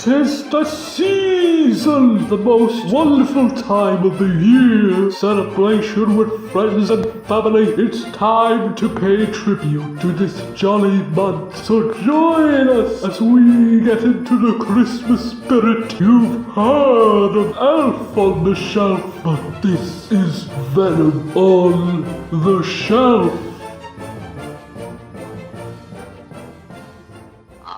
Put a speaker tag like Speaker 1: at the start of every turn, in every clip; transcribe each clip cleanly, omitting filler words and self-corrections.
Speaker 1: 'Tis the season, the most wonderful time of the year. Celebration with friends and family. It's time to pay tribute to this jolly month. So join us as we get into the Christmas spirit. You've heard of Elf on the Shelf, but this is Venom on the Shelf.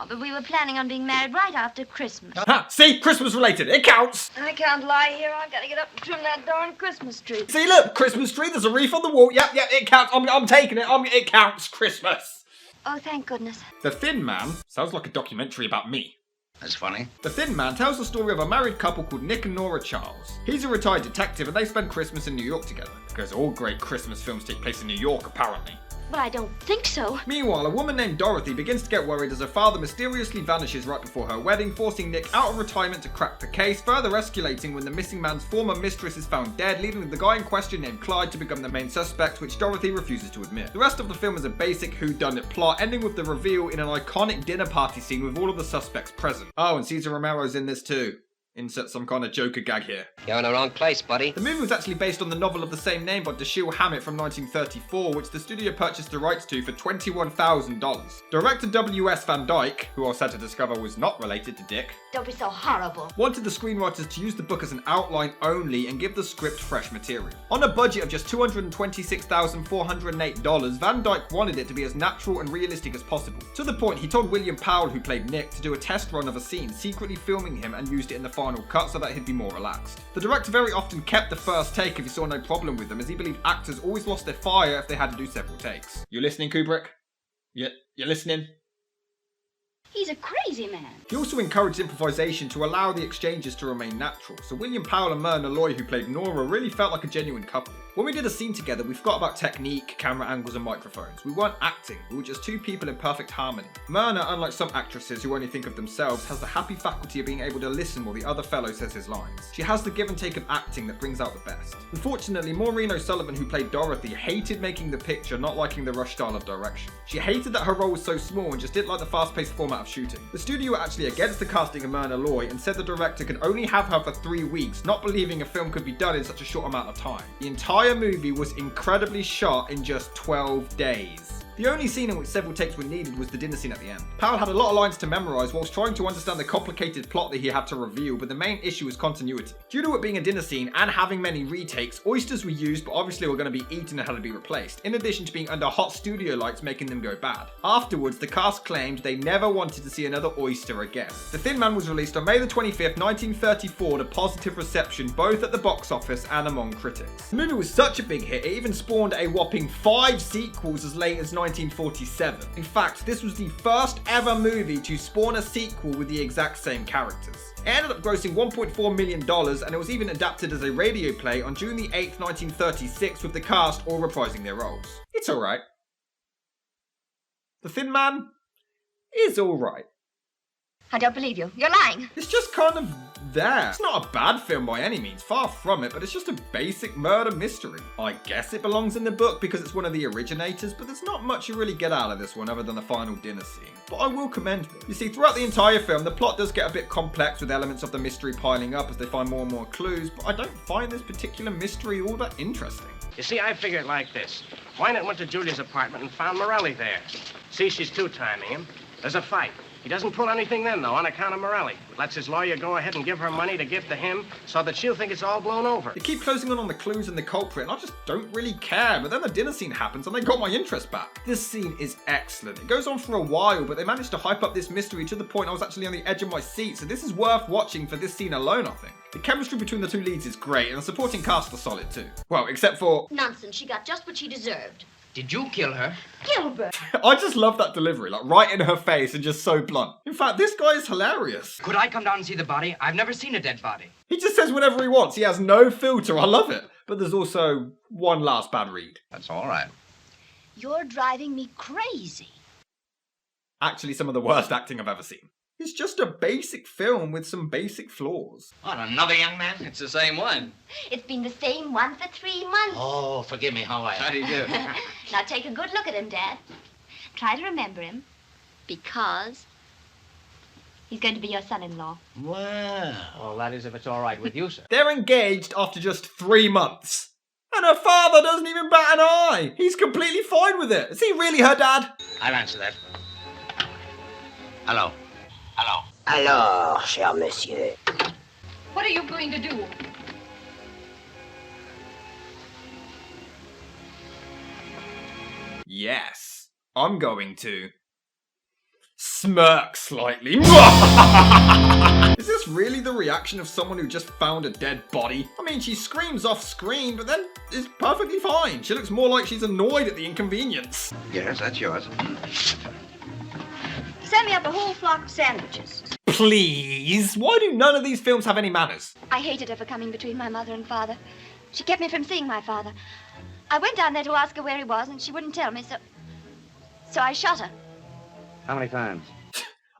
Speaker 2: But we were planning on being married right after Christmas.
Speaker 3: Ha! See? Christmas related. It counts!
Speaker 2: I can't lie here. I've got to get up and trim that darn Christmas tree.
Speaker 3: See, look! Christmas tree. There's a wreath on the wall. Yep, it counts. I'm taking it. It counts. Christmas.
Speaker 2: Oh, thank goodness.
Speaker 3: The Thin Man sounds like a documentary about me.
Speaker 4: That's funny.
Speaker 3: The Thin Man tells the story of a married couple called Nick and Nora Charles. He's a retired detective and they spend Christmas in New York together. Because all great Christmas films take place in New York, apparently.
Speaker 2: But I don't think so.
Speaker 3: Meanwhile, a woman named Dorothy begins to get worried as her father mysteriously vanishes right before her wedding, forcing Nick out of retirement to crack the case, further escalating when the missing man's former mistress is found dead, leading the guy in question named Clyde to become the main suspect, which Dorothy refuses to admit. The rest of the film is a basic whodunit plot, ending with the reveal in an iconic dinner party scene with all of the suspects present. Oh, and Cesar Romero's in this too. Insert some kind of Joker gag here.
Speaker 4: You're in the wrong place, buddy.
Speaker 3: The movie was actually based on the novel of the same name by Dashiell Hammett from 1934, which the studio purchased the rights to for $21,000. Director W.S. Van Dyke, who I was sad to discover was not related to Dick,
Speaker 2: Don't be so horrible.
Speaker 3: wanted the screenwriters to use the book as an outline only and give the script fresh material. On a budget of just $226,408, Van Dyke wanted it to be as natural and realistic as possible. To the point, he told William Powell, who played Nick, to do a test run of a scene, secretly filming him and used it in the final cut so that he'd be more relaxed. The director very often kept the first take if he saw no problem with them, as he believed actors always lost their fire if they had to do several takes. You listening, Kubrick? You're listening?
Speaker 2: He's a crazy man.
Speaker 3: He also encouraged improvisation to allow the exchanges to remain natural, so William Powell and Myrna Loy, who played Nora, really felt like a genuine couple. When we did a scene together, we forgot about technique, camera angles and microphones. We weren't acting, we were just two people in perfect harmony. Myrna, unlike some actresses who only think of themselves, has the happy faculty of being able to listen while the other fellow says his lines. She has the give and take of acting that brings out the best. Unfortunately, Maureen O'Sullivan, who played Dorothy, hated making the picture, not liking the rush style of direction. She hated that her role was so small and just didn't like the fast-paced format of shooting. The studio were actually against the casting of Myrna Loy and said the director could only have her for 3 weeks, not believing a film could be done in such a short amount of time. The entire movie was incredibly shot in just 12 days. The only scene in which several takes were needed was the dinner scene at the end. Powell had a lot of lines to memorise whilst trying to understand the complicated plot that he had to reveal, but the main issue was continuity. Due to it being a dinner scene and having many retakes, oysters were used but obviously were going to be eaten and had to be replaced, in addition to being under hot studio lights making them go bad. Afterwards, the cast claimed they never wanted to see another oyster again. The Thin Man was released on May the 25th, 1934 to positive reception both at the box office and among critics. The movie was such a big hit, it even spawned a whopping 5 sequels as late as 1947. In fact, this was the first ever movie to spawn a sequel with the exact same characters. It ended up grossing $1.4 million and it was even adapted as a radio play on June the 8th, 1936 with the cast all reprising their roles. It's alright. The Thin Man is alright.
Speaker 2: I don't believe you. You're lying.
Speaker 3: It's just kind of there. It's not a bad film by any means, far from it, but it's just a basic murder mystery. I guess it belongs in the book because it's one of the originators, but there's not much you really get out of this one other than the final dinner scene. But I will commend them. You see, throughout the entire film, the plot does get a bit complex with elements of the mystery piling up as they find more and more clues, but I don't find this particular mystery all that interesting.
Speaker 5: You see, I figured like this. Wynant went to Julia's apartment and found Morelli there. See, she's two-timing him. There's a fight. He doesn't pull anything then, though, on account of Morelli. Lets his lawyer go ahead and give her money to give to him so that she'll think it's all blown over.
Speaker 3: They keep closing in on the clues and the culprit, and I just don't really care, but then the dinner scene happens and they got my interest back. This scene is excellent. It goes on for a while, but they managed to hype up this mystery to the point I was actually on the edge of my seat, so this is worth watching for this scene alone, I think. The chemistry between the two leads is great, and the supporting cast are solid too. Well, except for...
Speaker 2: Nonsense. She got just what she deserved.
Speaker 4: Did you kill her?
Speaker 2: Gilbert.
Speaker 3: I just love that delivery, like right in her face and just so blunt. In fact, this guy is hilarious.
Speaker 4: Could I come down and see the body? I've never seen a dead body.
Speaker 3: He just says whatever he wants. He has no filter. I love it. But there's also one last bad read.
Speaker 4: That's all right.
Speaker 2: You're driving me crazy.
Speaker 3: Actually, some of the worst acting I've ever seen. It's just a basic film with some basic flaws.
Speaker 4: What, another young man? It's the same one.
Speaker 2: It's been the same one for 3 months.
Speaker 4: Oh, forgive me, how do you do?
Speaker 2: Now take a good look at him, Dad. Try to remember him. Because He's going to be your son-in-law.
Speaker 4: Well, that is if it's all right with you, sir.
Speaker 3: They're engaged after just 3 months. And her father doesn't even bat an eye. He's completely fine with it. Is he really her dad?
Speaker 4: I'll answer that. Hello. Hello.
Speaker 6: Alors, cher monsieur.
Speaker 2: What are you going to do?
Speaker 3: Yes, I'm going to smirk slightly. Is this really the reaction of someone who just found a dead body? I mean, she screams off screen, but then is perfectly fine. She looks more like she's annoyed at the inconvenience.
Speaker 7: Yes, that's yours.
Speaker 2: Send me up a whole flock of sandwiches.
Speaker 3: Please? Why do none of these films have any manners?
Speaker 2: I hated her for coming between my mother and father. She kept me from seeing my father. I went down there to ask her where he was, and she wouldn't tell me, so I shot her.
Speaker 7: How many times?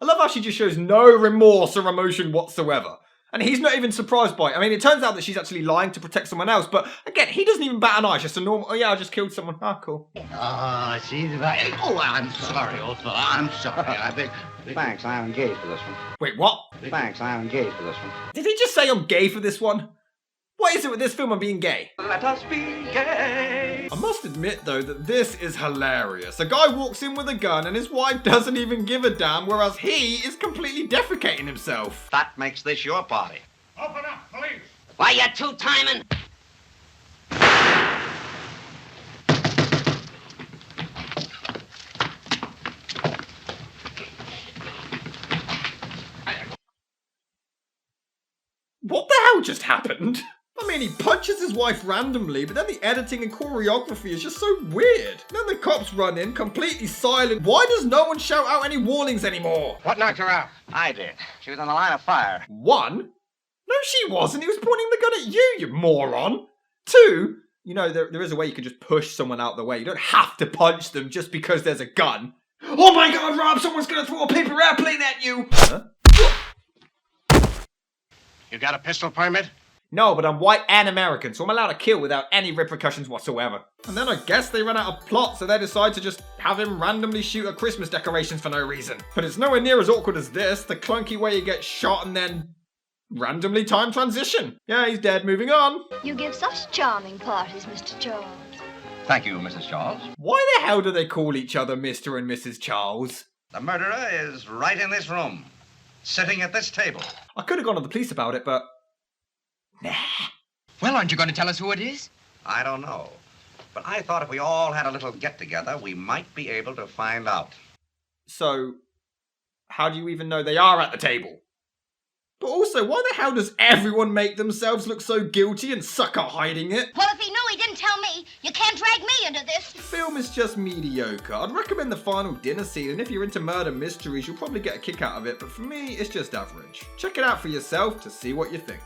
Speaker 3: I love how she just shows no remorse or emotion whatsoever. And he's not even surprised by it. I mean, it turns out that she's actually lying to protect someone else, but again, he doesn't even bat an eye. It's just a normal, oh yeah, I just killed someone. Ah, cool.
Speaker 4: Oh, she's right. Oh, I'm sorry, old fellow. I'm sorry. I beg.
Speaker 7: Thanks, I'm engaged for this one.
Speaker 3: Wait, what?
Speaker 7: Thanks, I'm engaged for this one.
Speaker 3: Did he just say I'm gay for this one? What is it with this film and being gay?
Speaker 7: Let us be gay.
Speaker 3: I must admit though that this is hilarious. A guy walks in with a gun and his wife doesn't even give a damn, whereas he is completely defecating himself.
Speaker 7: That makes this your party.
Speaker 5: Open up, police!
Speaker 4: Why, you two-timing?
Speaker 3: What the hell just happened? I mean, he punches his wife randomly, but then the editing and choreography is just so weird. Then the cops run in, completely silent. Why does no one shout out any warnings anymore?
Speaker 5: What knocked her out?
Speaker 7: I did. She was on the line of fire.
Speaker 3: 1? No, she wasn't. He was pointing the gun at you, you moron. 2, you know, there is a way you can just push someone out the way. You don't have to punch them just because there's a gun. Oh my god, Rob, someone's gonna throw a paper airplane at you! Huh?
Speaker 5: You got a pistol permit?
Speaker 3: No, but I'm white and American, so I'm allowed to kill without any repercussions whatsoever. And then I guess they ran out of plot, so they decide to just have him randomly shoot at Christmas decorations for no reason. But it's nowhere near as awkward as this, the clunky way you get shot and then randomly time transition. Yeah, he's dead, moving on.
Speaker 2: You give such charming parties, Mr. Charles.
Speaker 7: Thank you, Mrs. Charles.
Speaker 3: Why the hell do they call each other Mr. and Mrs. Charles?
Speaker 7: The murderer is right in this room, sitting at this table.
Speaker 3: I could have gone to the police about it, but nah.
Speaker 4: Well, aren't you going to tell us who it is?
Speaker 7: I don't know. But I thought if we all had a little get-together, we might be able to find out.
Speaker 3: So, how do you even know they are at the table? But also, why the hell does everyone make themselves look so guilty and suck at hiding it?
Speaker 2: Well, if he knew, he didn't tell me. You can't drag me into this.
Speaker 3: The film is just mediocre. I'd recommend the final dinner scene, and if you're into murder mysteries, you'll probably get a kick out of it, but for me, it's just average. Check it out for yourself to see what you think.